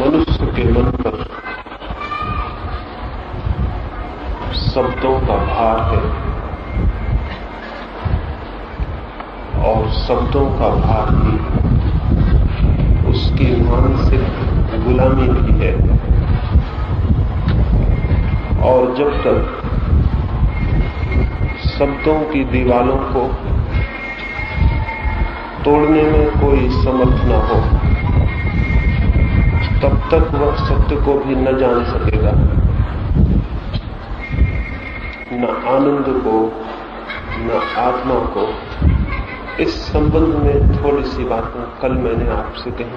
मनुष्य के मन पर शब्दों का भार है और शब्दों का भार ही उसकी मानसिक गुलामी भी है। और जब तक शब्दों की दीवालों को तोड़ने में कोई समर्थ न हो, तब तक वह सत्य को भी न जान सकेगा, न आनंद को, न आत्मा को। इस संबंध में थोड़ी सी बातें कल मैंने आपसे कही।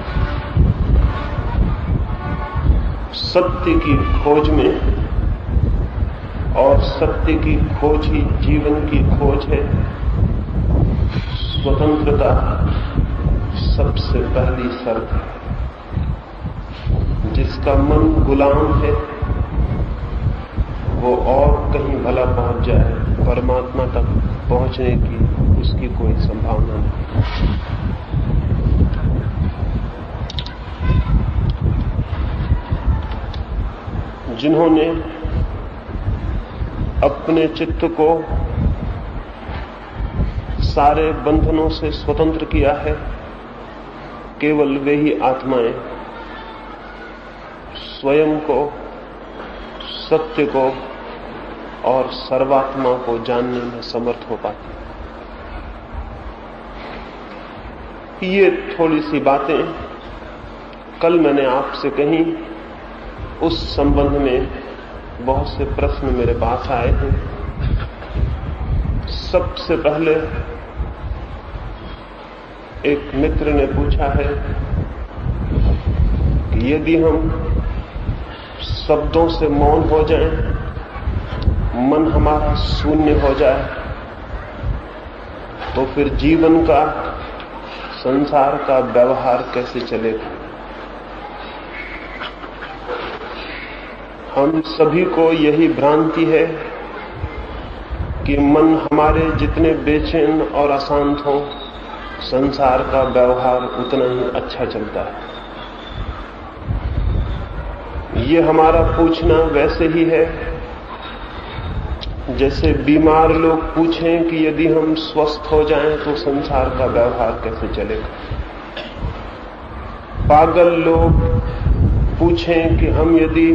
सत्य की खोज में, और सत्य की खोज ही जीवन की खोज है, स्वतंत्रता सबसे पहली शर्त है। जिसका मन गुलाम है वो और कहीं भला पहुंच जाए, परमात्मा तक पहुंचने की उसकी कोई संभावना नहीं। जिन्होंने अपने चित्त को सारे बंधनों से स्वतंत्र किया है, केवल वे ही आत्माएं स्वयं को, सत्य को और सर्वात्मा को जानने में समर्थ हो पाती। ये थोड़ी सी बातें कल मैंने आपसे कही। उस संबंध में बहुत से प्रश्न मेरे पास आए हैं। सबसे पहले एक मित्र ने पूछा है कि यदि हम शब्दों से मौन हो जाएं, मन हमारा शून्य हो जाए, तो फिर जीवन का, संसार का व्यवहार कैसे चलेगा? हम सभी को यही भ्रांति है कि मन हमारे जितने बेचैन और अशांत हो, संसार का व्यवहार उतना ही अच्छा चलता है। ये हमारा पूछना वैसे ही है जैसे बीमार लोग पूछें कि यदि हम स्वस्थ हो जाएं तो संसार का व्यवहार कैसे चलेगा। पागल लोग पूछें कि हम यदि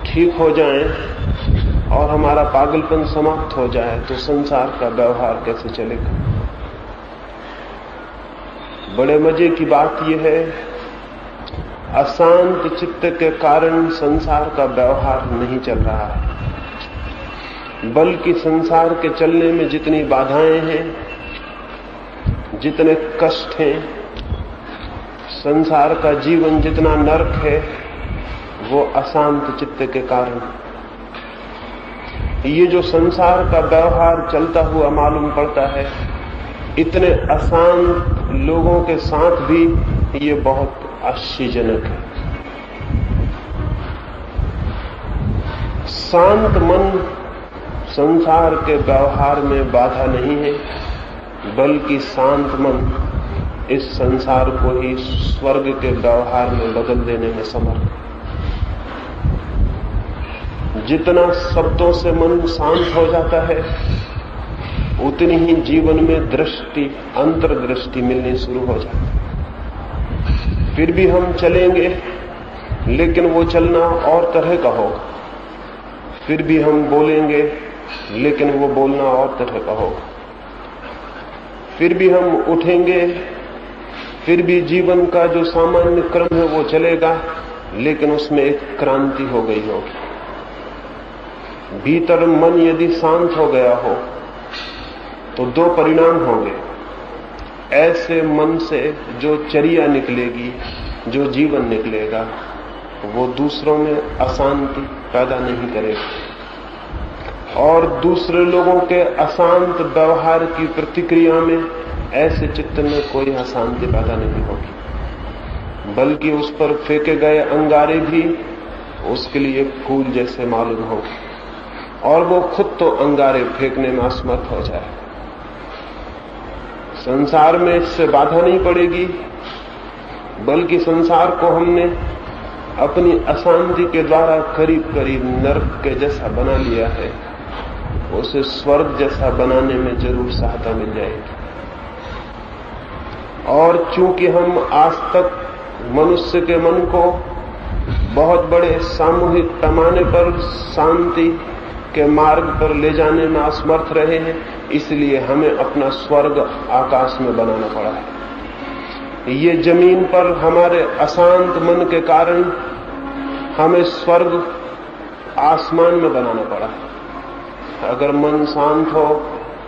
ठीक हो जाएं और हमारा पागलपन समाप्त हो जाए तो संसार का व्यवहार कैसे चलेगा। बड़े मजे की बात यह है, अशांत चित्त के कारण संसार का व्यवहार नहीं चल रहा है, बल्कि संसार के चलने में जितनी बाधाएं हैं, जितने कष्ट हैं, संसार का जीवन जितना नरक है, वो अशांत चित्त के कारण। ये जो संसार का व्यवहार चलता हुआ मालूम पड़ता है, इतने अशांत लोगों के साथ भी ये बहुत आश्चर्यजनक है। शांत मन संसार के व्यवहार में बाधा नहीं है, बल्कि शांत मन इस संसार को ही स्वर्ग के व्यवहार में बदल देने में समर्थ है। जितना शब्दों से मन शांत हो जाता है, उतनी ही जीवन में दृष्टि, अंतर्दृष्टि मिलनी शुरू हो जाती है। फिर भी हम चलेंगे, लेकिन वो चलना और तरह का होगा। फिर भी हम बोलेंगे, लेकिन वो बोलना और तरह का होगा। फिर भी हम उठेंगे, फिर भी जीवन का जो सामान्य क्रम है वो चलेगा, लेकिन उसमें एक क्रांति हो गई होगी। भीतर मन यदि शांत हो गया हो तो दो परिणाम होंगे। ऐसे मन से जो चर्या निकलेगी, जो जीवन निकलेगा, वो दूसरों में अशांति पैदा नहीं करेगा, और दूसरे लोगों के अशांत व्यवहार की प्रतिक्रिया में ऐसे चित्त में कोई अशांति पैदा नहीं होगी, बल्कि उस पर फेंके गए अंगारे भी उसके लिए फूल जैसे मालूम होंगे, और वो खुद तो अंगारे फेंकने में असमर्थ हो जाए। संसार में इससे बाधा नहीं पड़ेगी, बल्कि संसार को हमने अपनी अशांति के द्वारा करीब करीब नरक के जैसा बना लिया है, उसे स्वर्ग जैसा बनाने में जरूर सहायता मिल जाएगी। और चूंकि हम आज तक मनुष्य के मन को बहुत बड़े सामूहिक पैमाने पर शांति के मार्ग पर ले जाने में असमर्थ रहे हैं, इसलिए हमें अपना स्वर्ग आकाश में बनाना पड़ा है। ये जमीन पर हमारे अशांत मन के कारण हमें स्वर्ग आसमान में बनाना पड़ा है। अगर मन शांत हो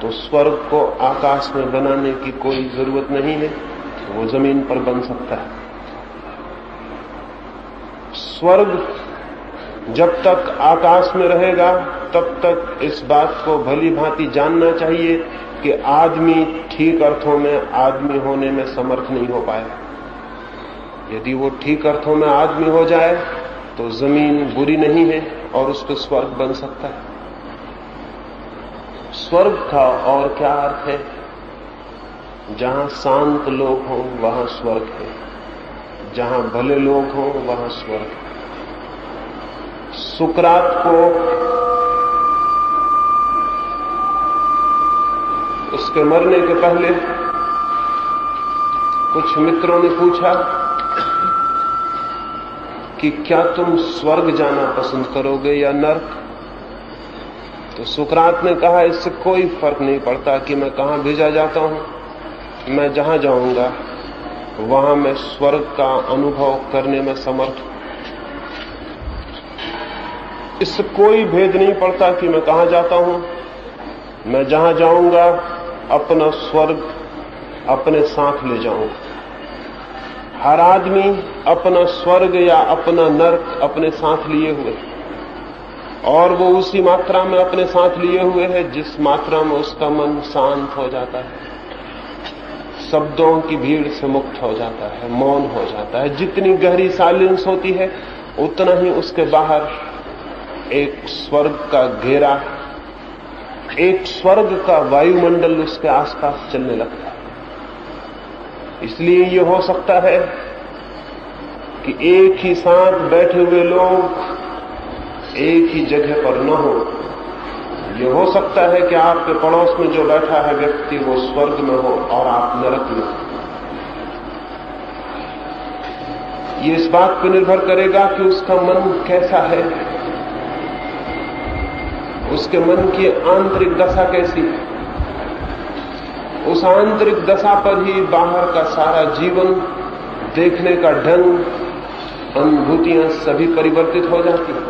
तो स्वर्ग को आकाश में बनाने की कोई जरूरत नहीं है, वो जमीन पर बन सकता है। स्वर्ग जब तक आकाश में रहेगा तब तक इस बात को भली भांति जानना चाहिए कि आदमी ठीक अर्थों में आदमी होने में समर्थ नहीं हो पाया। यदि वो ठीक अर्थों में आदमी हो जाए तो जमीन बुरी नहीं है और उस पर स्वर्ग बन सकता है। स्वर्ग का और क्या अर्थ है? जहां शांत लोग हों वहां स्वर्ग है, जहां भले लोग हों वहां स्वर्ग है। सुकरात को उसके मरने के पहले कुछ मित्रों ने पूछा कि क्या तुम स्वर्ग जाना पसंद करोगे या नर्क? तो सुकरात ने कहा, इससे कोई फर्क नहीं पड़ता कि मैं कहां भेजा जाता हूं, मैं जहां जाऊंगा वहां मैं स्वर्ग का अनुभव करने में समर्थ हूं। इससे कोई भेद नहीं पड़ता कि मैं कहां जाता हूं, मैं जहां जाऊंगा अपना स्वर्ग अपने साथ ले जाऊंगा। हर आदमी अपना स्वर्ग या अपना नर्क अपने साथ लिए हुए, और वो उसी मात्रा में अपने साथ लिए हुए है जिस मात्रा में उसका मन शांत हो जाता है, शब्दों की भीड़ से मुक्त हो जाता है, मौन हो जाता है। जितनी गहरी साइलेंस होती है उतना ही उसके बाहर एक स्वर्ग का घेरा, एक स्वर्ग का वायुमंडल उसके आसपास चलने लगता है। इसलिए ये हो सकता है कि एक ही साथ बैठे हुए लोग एक ही जगह पर न हो। ये हो सकता है कि आपके पड़ोस में जो बैठा है व्यक्ति वो स्वर्ग में हो और आप नरक में हो। ये इस बात पर निर्भर करेगा कि उसका मन कैसा है, उसके मन की आंतरिक दशा कैसी है। उस आंतरिक दशा पर ही बाहर का सारा जीवन, देखने का ढंग, अनुभूतियां सभी परिवर्तित हो जाती हैं।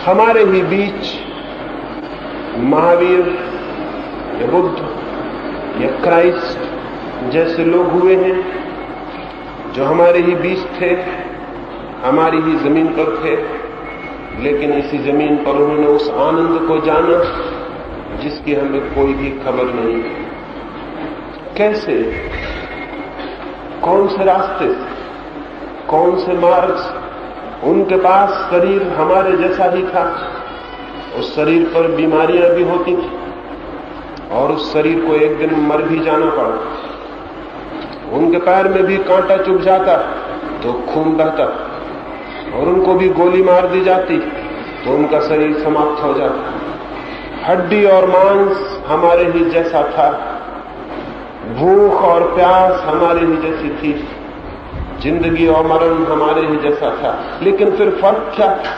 हमारे ही बीच महावीर या बुद्ध या क्राइस्ट जैसे लोग हुए हैं जो हमारे ही बीच थे, हमारी ही जमीन पर थे, लेकिन इसी जमीन पर उन्होंने उस आनंद को जाना जिसकी हमें कोई भी खबर नहीं। कैसे, कौन से रास्ते, कौन से मार्ग से? उनके पास शरीर हमारे जैसा ही था, उस शरीर पर बीमारियां भी होती थी और उस शरीर को एक दिन मर भी जाना पड़ा। उनके पैर में भी कांटा चुभ जाता तो खून बहता, और उनको भी गोली मार दी जाती तो उनका शरीर समाप्त हो जाता। हड्डी और मांस हमारे ही जैसा था, भूख और प्यास हमारे ही जैसी थी, जिंदगी और मरण हमारे ही जैसा था। लेकिन फिर फर्क क्या था?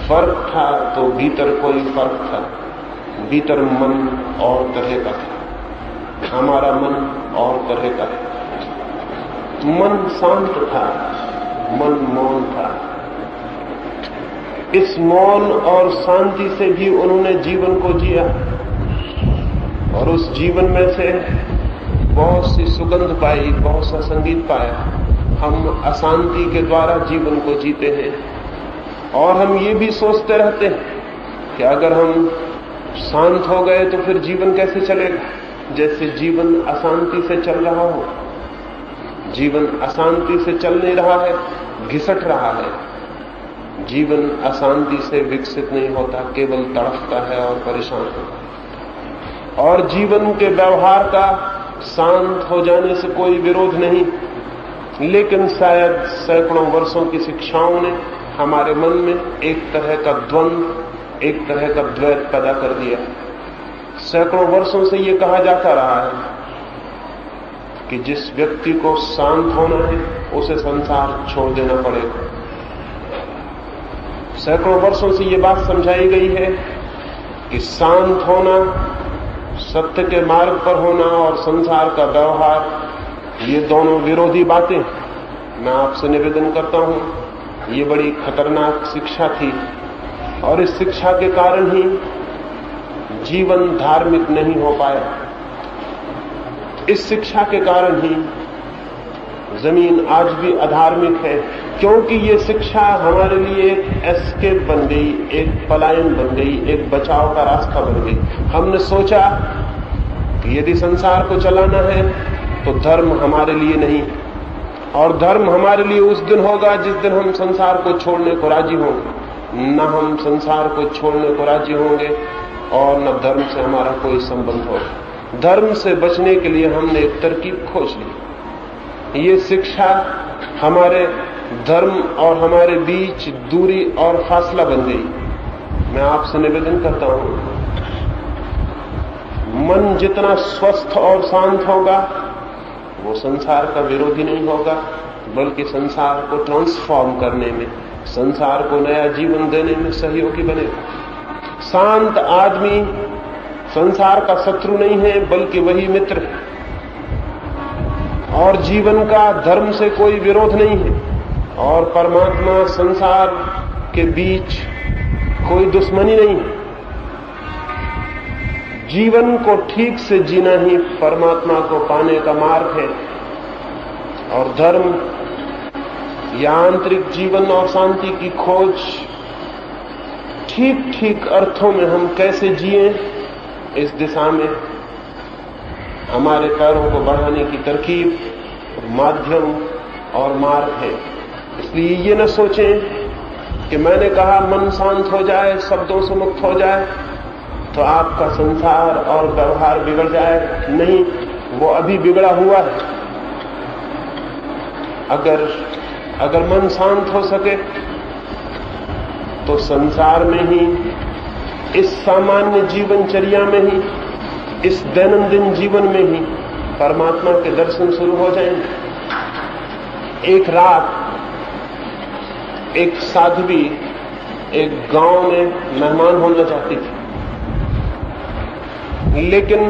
फर्क था तो भीतर कोई फर्क था। भीतर मन और तरह का था, हमारा मन और तरह का था। मन शांत था, मन मौन था। इस मौन और शांति से भी उन्होंने जीवन को जिया, और उस जीवन में से बहुत सी सुगंध पाई, बहुत सा संगीत पाया। हम अशांति के द्वारा जीवन को जीते हैं, और हम ये भी सोचते रहते हैं कि अगर हम शांत हो गए तो फिर जीवन कैसे चलेगा, जैसे जीवन अशांति से चल रहा हो। जीवन अशांति से चल नहीं रहा है, घिसट रहा है। जीवन अशांति से विकसित नहीं होता, केवल तड़पता है और परेशान होता है। और जीवन के व्यवहार का शांत हो जाने से कोई विरोध नहीं। लेकिन शायद सैकड़ों वर्षों की शिक्षाओं ने हमारे मन में एक तरह का द्वंद्व, एक तरह का द्वैत पैदा कर दिया। सैकड़ों वर्षों से ये कहा जाता रहा है कि जिस व्यक्ति को शांत होना है उसे संसार छोड़ देना पड़ेगा। सैकड़ों वर्षों से ये बात समझाई गई है कि शांत होना, सत्य के मार्ग पर होना और संसार का व्यवहार, ये दोनों विरोधी बातें। मैं आपसे निवेदन करता हूं, ये बड़ी खतरनाक शिक्षा थी और इस शिक्षा के कारण ही जीवन धार्मिक नहीं हो पाया। इस शिक्षा के कारण ही जमीन आज भी अधार्मिक है, क्योंकि ये शिक्षा हमारे लिए एक एस्केप बन गई, एक पलायन बन गई, एक बचाव का रास्ता बन गई। हमने सोचा कि यदि संसार को चलाना है तो धर्म हमारे लिए नहीं, और धर्म हमारे लिए उस दिन होगा जिस दिन हम संसार को छोड़ने को राजी होंगे। न हम संसार को छोड़ने को राजी होंगे और न धर्म से हमारा कोई संबंध होगा। धर्म से बचने के लिए हमने एक तरकीब खोज ली। ये शिक्षा हमारे धर्म और हमारे बीच दूरी और फासला बन गई। मैं आपसे निवेदन करता हूं, मन जितना स्वस्थ और शांत होगा वो संसार का विरोधी नहीं होगा, बल्कि संसार को ट्रांसफॉर्म करने में, संसार को नया जीवन देने में सहयोगी बनेगा। शांत आदमी संसार का शत्रु नहीं है, बल्कि वही मित्र है, और जीवन का धर्म से कोई विरोध नहीं है, और परमात्मा संसार के बीच कोई दुश्मनी नहीं है। जीवन को ठीक से जीना ही परमात्मा को पाने का मार्ग है, और धर्म या आंतरिक जीवन और शांति की खोज ठीक ठीक अर्थों में हम कैसे जिए, इस दिशा में हमारे पैरों को बढ़ाने की तरकीब, माध्यम और मार्ग है। इसलिए ये न सोचें कि मैंने कहा मन शांत हो जाए, शब्दों से मुक्त हो जाए तो आपका संसार और व्यवहार बिगड़ जाए। नहीं, वो अभी बिगड़ा हुआ है। अगर मन शांत हो सके तो संसार में ही, इस सामान्य जीवनचर्या में ही, इस दैनंदिन जीवन में ही परमात्मा के दर्शन शुरू हो जाएंगे। एक रात एक साध्वी एक गांव में मेहमान होना चाहती थी, लेकिन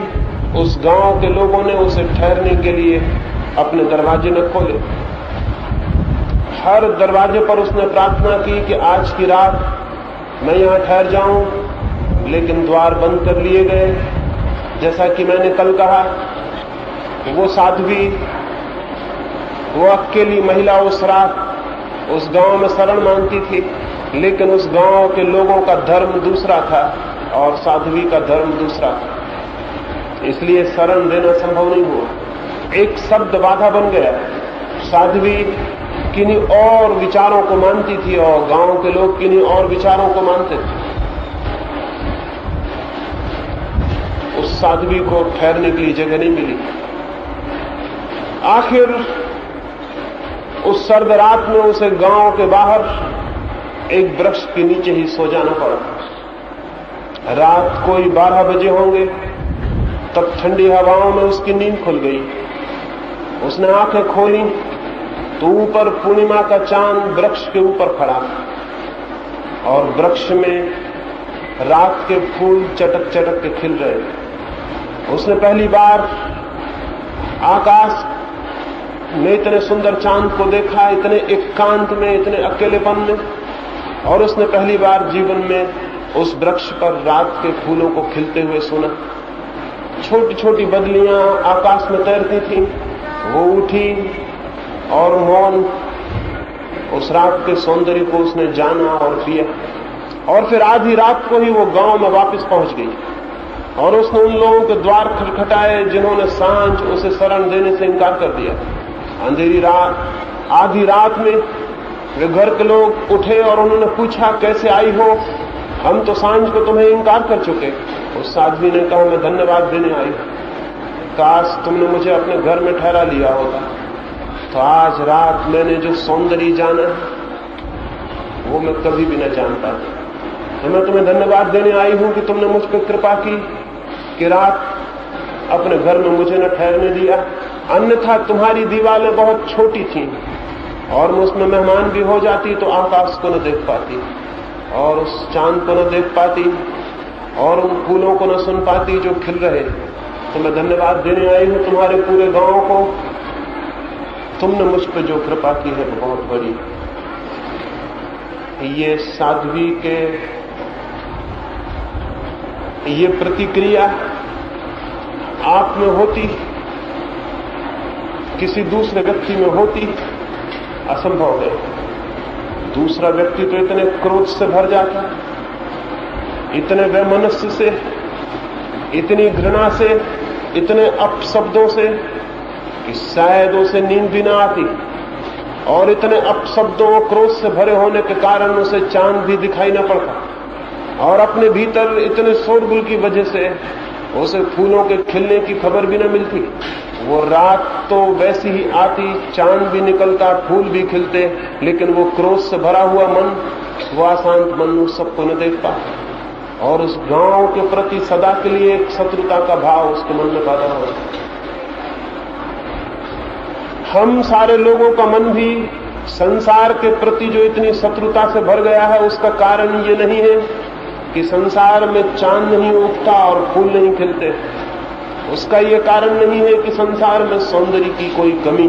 उस गांव के लोगों ने उसे ठहरने के लिए अपने दरवाजे न खोले। हर दरवाजे पर उसने प्रार्थना की कि आज की रात मैं यहां ठहर जाऊं, लेकिन द्वार बंद कर लिए गए। जैसा कि मैंने कल कहा, वो साध्वी, वो अकेली महिला उस रात उस गांव में शरण मांगती थी, लेकिन उस गांव के लोगों का धर्म दूसरा था और साध्वी का धर्म दूसरा था, इसलिए शरण देना संभव नहीं हुआ। एक शब्द बाधा बन गया। साध्वी किन्हीं और विचारों को मानती थी और गांव के लोग किन्हीं और विचारों को मानते थे। उस साध्वी को ठहरने के लिए जगह नहीं मिली। आखिर उस सर्द रात में उसे गांव के बाहर एक वृक्ष के नीचे ही सो जाना पड़ा। रात कोई 12 बजे होंगे, तब ठंडी हवाओं में उसकी नींद खुल गई। उसने आंखें खोली तो ऊपर पूर्णिमा का चांद वृक्ष के ऊपर खड़ा और वृक्ष में रात के फूल चटक चटक के खिल रहे। उसने पहली बार आकाश में इतने सुंदर चांद को देखा, इतने एकांत में, इतने अकेलेपन में, और उसने पहली बार जीवन में उस वृक्ष पर रात के फूलों को खिलते हुए सुना। छोटी छोटी बदलियां आकाश में तैरती थीं। वो उठी और मौन उस रात के सौंदर्य को उसने जाना और पिया, और फिर आधी रात को ही वो गांव में वापस पहुंच गई और उसने उन लोगों के द्वार खटखटाए जिन्होंने सांझ उसे शरण देने से इनकार कर दिया। अंधेरी रात, आधी रात में वे घर के लोग उठे और उन्होंने पूछा, कैसे आई हो? हम तो सांझ को तुम्हें इनकार कर चुके। उस साध्वी ने कहा, मैं धन्यवाद देने आई, काश तुमने मुझे अपने घर में ठहरा लिया होता। तो आज रात मैंने जो सौंदर्य जाना वो मैं कभी भी न जान पाता। तो मैं तुम्हें धन्यवाद देने आई हूं कि तुमने मुझ पर कृपा की कि रात अपने घर में मुझे न ठहरने दिया। अन्यथा तुम्हारी दीवारें बहुत छोटी थीं और मैं उसमें मेहमान भी हो जाती तो आकाश को न देख पाती और उस चांद को न देख पाती और उन फूलों को न सुन पाती जो खिल रहे। तो मैं धन्यवाद देने आई हूं तुम्हारे पूरे गांव को। तुमने मुझ पर जो कृपा की है वो बहुत बड़ी। ये साध्वी के ये प्रतिक्रिया आप में होती, किसी दूसरे व्यक्ति में होती असंभव है। दूसरा व्यक्ति तो इतने क्रोध से भर जाता, इतने वैमनस्य से, इतनी घृणा से, इतने अपशब्दों से कि शायद उसे नींद भी ना आती, और इतने अपशब्दों और क्रोध से भरे होने के कारण उसे चांद भी दिखाई न पड़ता, और अपने भीतर इतने शोरगुल की वजह से उसे फूलों के खिलने की खबर भी न मिलती। वो रात तो वैसी ही आती, चांद भी निकलता, फूल भी खिलते, लेकिन वो क्रोध से भरा हुआ मन, वो अशांत मन उस सबको न देख पाता, और उस गांव के प्रति सदा के लिए एक शत्रुता का भाव उसके मन में पैदा हो। हम सारे लोगों का मन भी संसार के प्रति जो इतनी शत्रुता से भर गया है, उसका कारण ये नहीं है कि संसार में चांद नहीं उगता और फूल नहीं खिलते। उसका ये कारण नहीं है कि संसार में सौंदर्य की कोई कमी,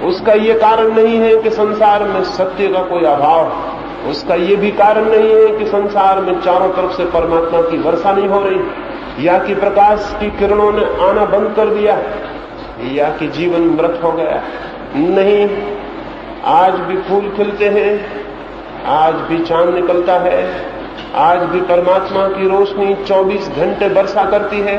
उसका ये कारण नहीं है कि संसार में सत्य का कोई अभाव, उसका ये भी कारण नहीं है कि संसार में चारों तरफ से परमात्मा की वर्षा नहीं हो रही, या कि प्रकाश की किरणों ने आना बंद कर दिया, या कि जीवन मृत हो गया। नहीं, आज भी फूल खिलते हैं, आज भी चांद निकलता है, आज भी परमात्मा की रोशनी 24 घंटे बरसा करती है,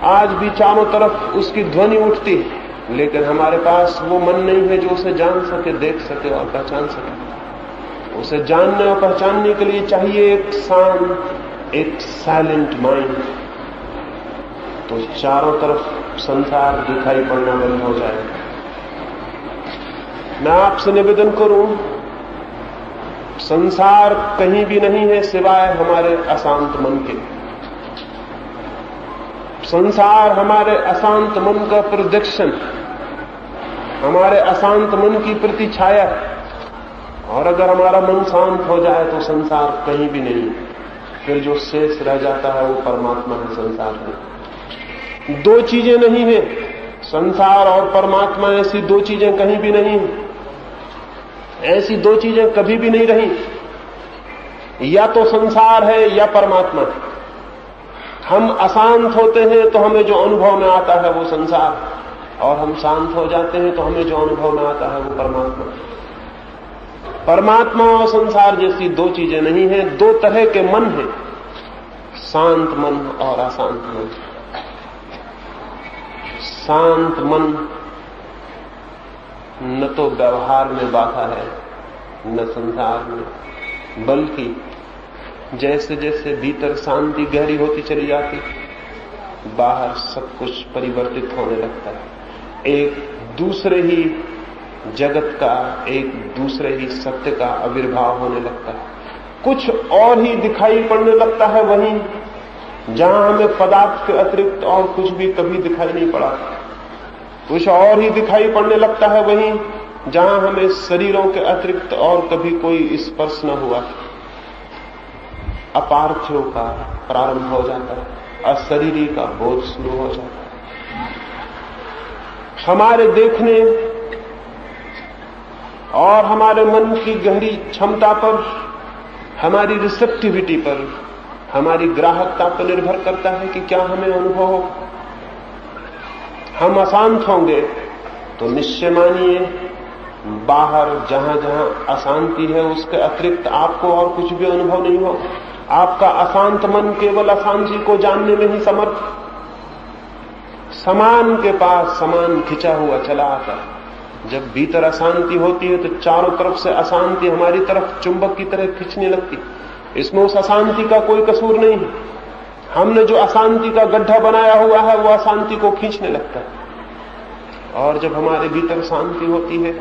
आज भी चारों तरफ उसकी ध्वनि उठती है, लेकिन हमारे पास वो मन नहीं है जो उसे जान सके, देख सके और पहचान सके। उसे जानने और पहचानने के लिए चाहिए एक शांत, एक साइलेंट माइंड। तो चारों तरफ संसार दिखाई पड़ना बंद हो जाएगा। मैं आपसे निवेदन करूं, संसार कहीं भी नहीं है सिवाय हमारे अशांत मन के। संसार हमारे अशांत मन का प्रोजेक्शन, हमारे अशांत मन की प्रतिछाया है, और अगर हमारा मन शांत हो जाए तो संसार कहीं भी नहीं। फिर जो शेष रह जाता है वो परमात्मा है, संसार है। दो चीजें नहीं है, संसार और परमात्मा, ऐसी दो चीजें कहीं भी नहीं है। ऐसी दो चीजें कभी भी नहीं रही। या तो संसार है या परमात्मा है। हम अशांत होते हैं तो हमें जो अनुभव में आता है वो संसार, और हम शांत हो जाते हैं तो हमें जो अनुभव में आता है वो परमात्मा। परमात्मा और संसार जैसी दो चीजें नहीं है। दो तरह के मन हैं, शांत मन और अशांत मन। शांत मन न तो व्यवहार में बाधा है, न संसार में, बल्कि जैसे जैसे भीतर शांति गहरी होती चली जाती, बाहर सब कुछ परिवर्तित होने लगता है। एक दूसरे ही जगत का, एक दूसरे ही सत्य का आविर्भाव होने लगता है। कुछ और ही दिखाई पड़ने लगता है वहीं जहां हमें पदार्थ के अतिरिक्त और कुछ भी कभी दिखाई नहीं पड़ा। कुछ और ही दिखाई पड़ने लगता है वहीं जहां हमें शरीरों के अतिरिक्त और कभी कोई स्पर्श न हुआ। अपार्थिव का प्रारंभ हो जाता है, अशरीरी का बोध शुरू हो जाता है। हमारे देखने और हमारे मन की गहरी क्षमता पर, हमारी रिसेप्टिविटी पर, हमारी ग्राहकता पर निर्भर करता है कि क्या हमें अनुभव हो। हम अशांत होंगे तो निश्चय मानिए बाहर जहां जहां अशांति है उसके अतिरिक्त आपको और कुछ भी अनुभव नहीं हो। आपका अशांत मन केवल अशांति को जानने में ही समर्थ। समान के पास समान खिंचा हुआ चला आता है। जब भीतर अशांति होती है तो चारों तरफ से अशांति हमारी तरफ चुंबक की तरह खींचने लगती। इसमें उस अशांति का कोई कसूर नहीं है। हमने जो अशांति का गड्ढा बनाया हुआ है वो अशांति को खींचने लगता है। और जब हमारे भीतर शांति होती है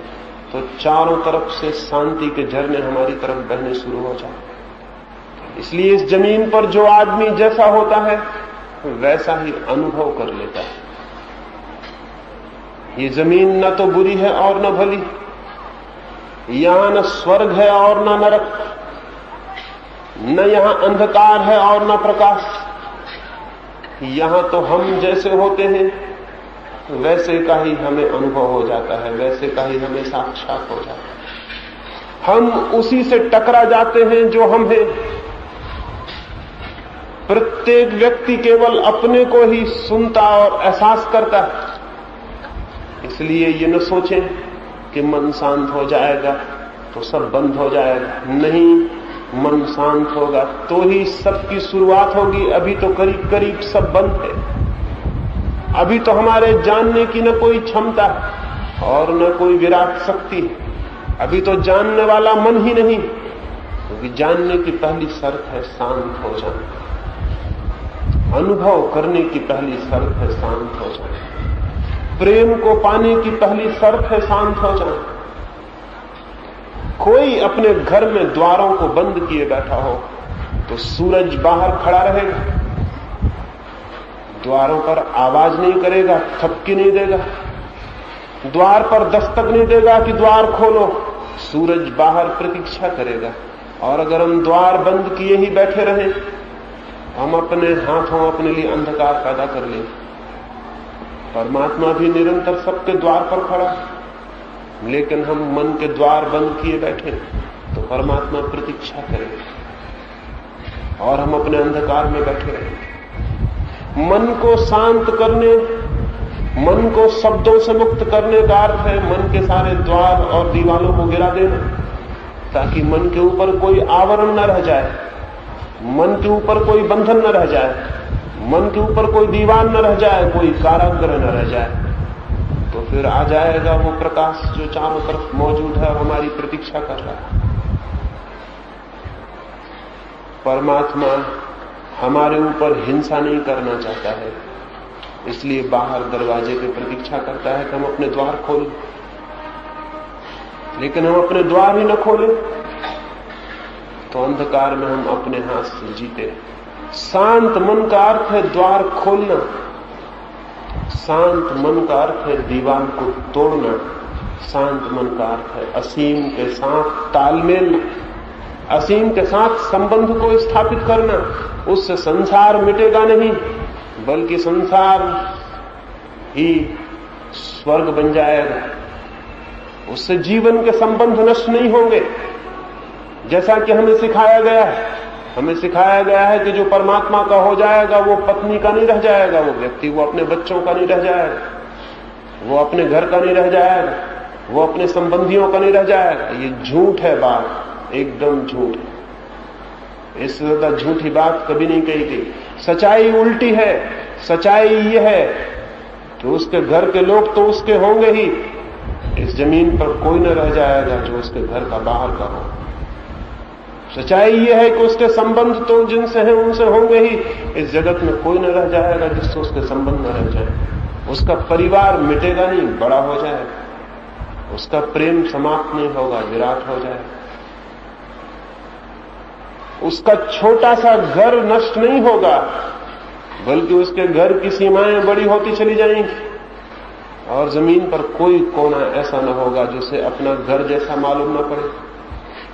तो चारों तरफ से शांति के झरने हमारी तरफ बहने शुरू हो जाते। इसलिए इस जमीन पर जो आदमी जैसा होता है वैसा ही अनुभव कर लेता है। ये जमीन न तो बुरी है और न भली, यहां न स्वर्ग है और न नरक, न यहां अंधकार है और न प्रकाश। यहां तो हम जैसे होते हैं वैसे का ही हमें अनुभव हो जाता है, वैसे का ही हमें साक्षात हो जाता है। हम उसी से टकरा जाते हैं जो हम हैं। प्रत्येक व्यक्ति केवल अपने को ही सुनता और एहसास करता है। इसलिए ये न सोचें कि मन शांत हो जाएगा तो सब बंद हो जाएगा। नहीं, मन शांत होगा तो ही सबकी शुरुआत होगी। अभी तो करीब करीब सब बंद है। अभी तो हमारे जानने की न कोई क्षमता और न कोई विराट शक्ति। अभी तो जानने वाला मन ही नहीं, क्योंकि जानने की पहली शर्त है शांत हो जाना। अनुभव करने की पहली शर्त है शांत हो जाना। प्रेम को पाने की पहली शर्त है शांत हो जाना। कोई अपने घर में द्वारों को बंद किए बैठा हो तो सूरज बाहर खड़ा रहेगा, द्वारों पर आवाज नहीं करेगा, थपकी नहीं देगा, द्वार पर दस्तक नहीं देगा कि द्वार खोलो। सूरज बाहर प्रतीक्षा करेगा। और अगर हम द्वार बंद किए ही बैठे रहें, हम अपने हाथों अपने लिए अंधकार पैदा कर लें। परमात्मा भी निरंतर सबके द्वार पर खड़ा, लेकिन हम मन के द्वार बंद किए बैठे तो परमात्मा प्रतीक्षा करेगा और हम अपने अंधकार में बैठे रहेंगे। मन को शांत करने, मन को शब्दों से मुक्त करने का अर्थ है मन के सारे द्वार और दीवालों को गिरा देना, ताकि मन के ऊपर कोई आवरण न रह जाए, मन के ऊपर कोई बंधन न रह जाए, मन के ऊपर कोई दीवार न रह जाए, कोई कारागृह न रह जाए। तो फिर आ जाएगा वो प्रकाश जो चारों तरफ मौजूद है और हमारी प्रतीक्षा कर रहा है। परमात्मा हमारे ऊपर हिंसा नहीं करना चाहता है, इसलिए बाहर दरवाजे पे प्रतीक्षा करता है कि हम अपने द्वार खोलें। लेकिन हम अपने द्वार ही न खोलें तो अंधकार में हम अपने हाथ से जीते। शांत मन का अर्थ है द्वार खोलना, शांत मन का अर्थ है दीवार को तोड़ना, शांत मन का अर्थ है असीम के साथ तालमेल, असीम के साथ संबंध को स्थापित करना। उससे संसार मिटेगा नहीं, बल्कि संसार ही स्वर्ग बन जाएगा। उससे जीवन के संबंध नष्ट नहीं होंगे। जैसा कि हमें सिखाया गया है, हमें सिखाया गया है कि जो परमात्मा का हो जाएगा वो पत्नी का नहीं रह जाएगा, वो व्यक्ति, वो अपने बच्चों का नहीं रह जाएगा, वो अपने घर का नहीं रह जाएगा, वो अपने संबंधियों का नहीं रह जाएगा। ये झूठ है, बात एकदम झूठ है। इससे ज्यादा झूठी बात कभी नहीं कही गई। सच्चाई उल्टी है। सच्चाई ये है कि उसके घर के लोग तो उसके होंगे ही, इस जमीन पर कोई न रह जाएगा जो उसके घर का बाहर का हो। सच्चाई ये है कि उसके संबंध तो जिनसे हैं उनसे होंगे ही, इस जगत में कोई न रह जाएगा जिससे उसके संबंध न रह जाए। उसका परिवार मिटेगा नहीं, बड़ा हो जाएगा। उसका प्रेम समाप्त नहीं होगा, विराट हो जाएगा। उसका छोटा सा घर नष्ट नहीं होगा, बल्कि उसके घर की सीमाएं बड़ी होती चली जाएंगी और जमीन पर कोई कोना ऐसा न होगा जिसे अपना घर जैसा मालूम न पड़े।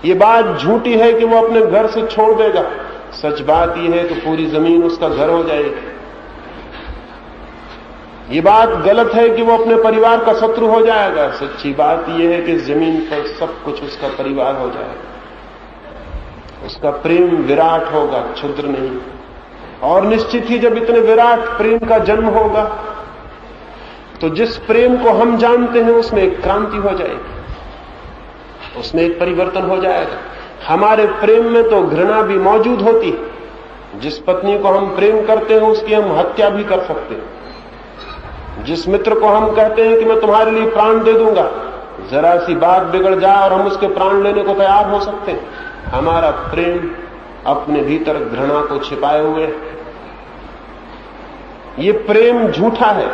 ये बात झूठी है कि वो अपने घर से छोड़ देगा। सच बात यह है कि पूरी जमीन उसका घर हो जाएगी। ये बात गलत है कि वो अपने परिवार का शत्रु हो जाएगा। सच्ची बात यह है कि इस जमीन पर सब कुछ उसका परिवार हो जाएगा। उसका प्रेम विराट होगा, क्षुद्र नहीं। और निश्चित ही जब इतने विराट प्रेम का जन्म होगा तो जिस प्रेम को हम जानते हैं उसमें एक क्रांति हो जाएगी, उसमें एक परिवर्तन हो जाएगा। हमारे प्रेम में तो घृणा भी मौजूद होती। जिस पत्नी को हम प्रेम करते हैं उसकी हम हत्या भी कर सकते हैं। जिस मित्र को हम कहते हैं कि मैं तुम्हारे लिए प्राण दे दूंगा, जरा सी बात बिगड़ जाए और हम उसके प्राण लेने को तैयार हो सकते हैं। हमारा प्रेम अपने भीतर घृणा को छिपाए हुए। ये प्रेम झूठा है।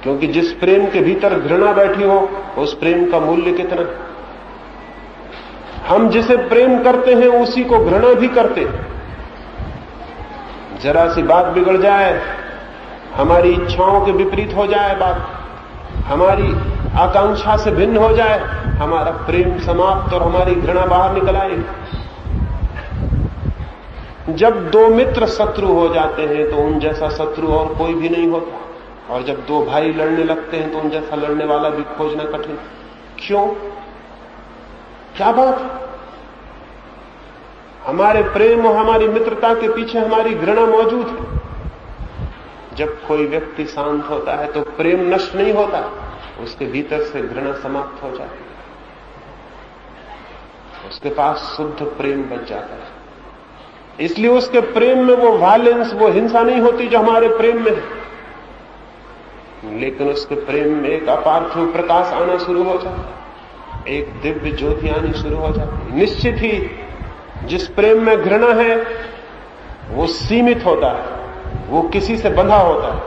क्योंकि जिस प्रेम के भीतर घृणा बैठी हो, उस प्रेम का मूल्य कितना। हम जिसे प्रेम करते हैं उसी को घृणा भी करते हैं। जरा सी बात बिगड़ जाए, हमारी इच्छाओं के विपरीत हो जाए बात, हमारी आकांक्षा से भिन्न हो जाए, हमारा प्रेम समाप्त और हमारी घृणा बाहर निकल आएगी। जब दो मित्र शत्रु हो जाते हैं तो उन जैसा शत्रु और कोई भी नहीं होता, और जब दो भाई लड़ने लगते हैं तो उन जैसा लड़ने वाला भी खोजना कठिन। क्यों? क्या बात? हमारे प्रेम और हमारी मित्रता के पीछे हमारी घृणा मौजूद है। जब कोई व्यक्ति शांत होता है तो प्रेम नष्ट नहीं होता, उसके भीतर से घृणा समाप्त हो जाती है, उसके पास शुद्ध प्रेम बच जाता है। इसलिए उसके प्रेम में वो वायलेंस, वो हिंसा नहीं होती जो हमारे प्रेम में है, लेकिन उसके प्रेम में एक अपार्थिव प्रकाश आना शुरू हो जाता है, एक दिव्य ज्योति आनी शुरू हो जाती है। निश्चित ही जिस प्रेम में घृणा है वो सीमित होता है, वो किसी से बंधा होता है,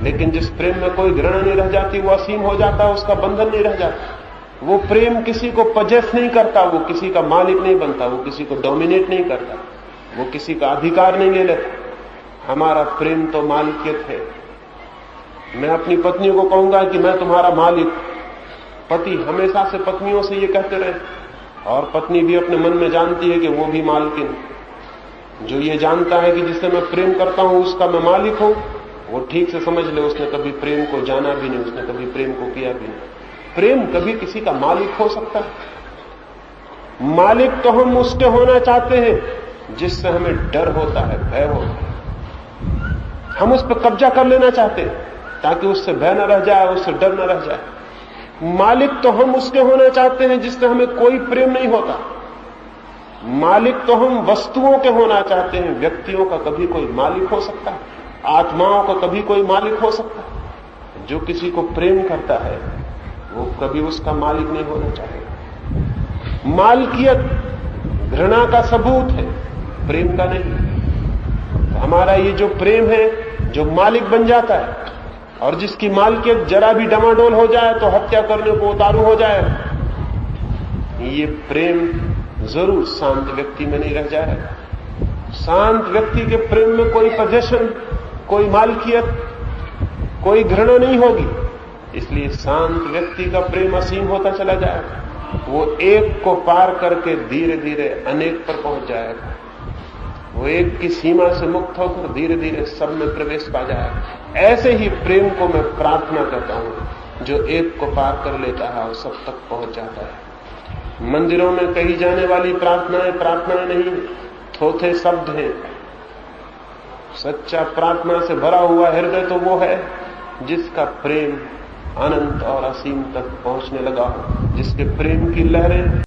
लेकिन जिस प्रेम में कोई घृणा नहीं रह जाती वो असीम हो जाता है, उसका बंधन नहीं रह जाता। वो प्रेम किसी को पजेस नहीं करता, वो किसी का मालिक नहीं बनता, वो किसी को डोमिनेट नहीं करता, वो किसी का अधिकार नहीं ले लेता। हमारा प्रेम तो मालिकियत है। मैं अपनी पत्नी को कहूंगा कि मैं तुम्हारा मालिक। पति हमेशा से पत्नियों से ये कहते रहे, और पत्नी भी अपने मन में जानती है कि वो भी मालकिन। जो ये जानता है कि जिससे मैं प्रेम करता हूं उसका मैं मालिक हूं, वो ठीक से समझ ले उसने कभी प्रेम को जाना भी नहीं, उसने कभी प्रेम को किया भी नहीं। प्रेम कभी किसी का मालिक हो सकता है? मालिक तो हम उसके होना चाहते हैं जिससे हमें डर होता है, भय होता है। हम उस पर कब्जा कर लेना चाहते हैं ताकि उससे भय न रह जाए, उससे डर न रह जाए। मालिक तो हम उसके होना चाहते हैं जिससे हमें कोई प्रेम नहीं होता। मालिक तो हम वस्तुओं के होना चाहते हैं। व्यक्तियों का कभी कोई मालिक हो सकता है, आत्माओं का कभी कोई मालिक हो सकता है। जो किसी को प्रेम करता है वो कभी उसका मालिक नहीं होना चाहेगा। मालकियत घृणा का सबूत है, प्रेम का नहीं। तो हमारा ये जो प्रेम है जो मालिक बन जाता है, और जिसकी मालकियत जरा भी डमाडोल हो जाए तो हत्या करने को उतारू हो जाए, ये प्रेम जरूर शांत व्यक्ति में नहीं रह जाएगा। शांत व्यक्ति के प्रेम में कोई पोजेशन, कोई मालकियत, कोई घृणा नहीं होगी। इसलिए शांत व्यक्ति का प्रेम असीम होता चला जाएगा। वो एक को पार करके धीरे धीरे अनेक पर पहुंच जाएगा। वो एक की सीमा से मुक्त होकर धीरे धीरे सब में प्रवेश पा जाएगा। ऐसे ही प्रेम को मैं प्रार्थना करता हूं जो एक को पार कर लेता है और सब तक पहुंच जाता है। मंदिरों में कही जाने वाली प्रार्थनाएं नहीं, थोथे शब्द हैं। सच्चा प्रार्थना से भरा हुआ हृदय तो वो है जिसका प्रेम अनंत और असीम तक पहुंचने लगा हो, जिसके प्रेम की लहरें